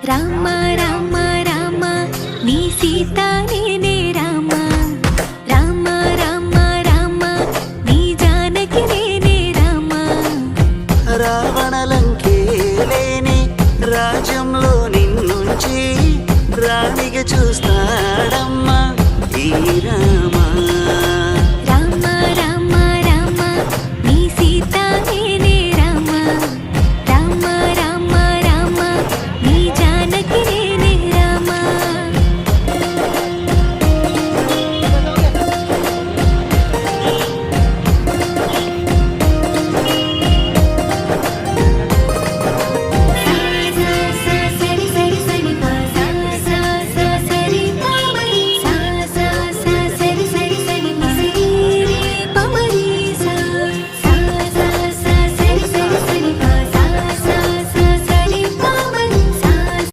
రామ రామ రామ నీ సీత నేనే రామ రామ రామ రామ నీ జానకి నేనే రామ రావణలంకే లేని రాజ్యంలో నిన్నుంచి రాణిగా చూస్తా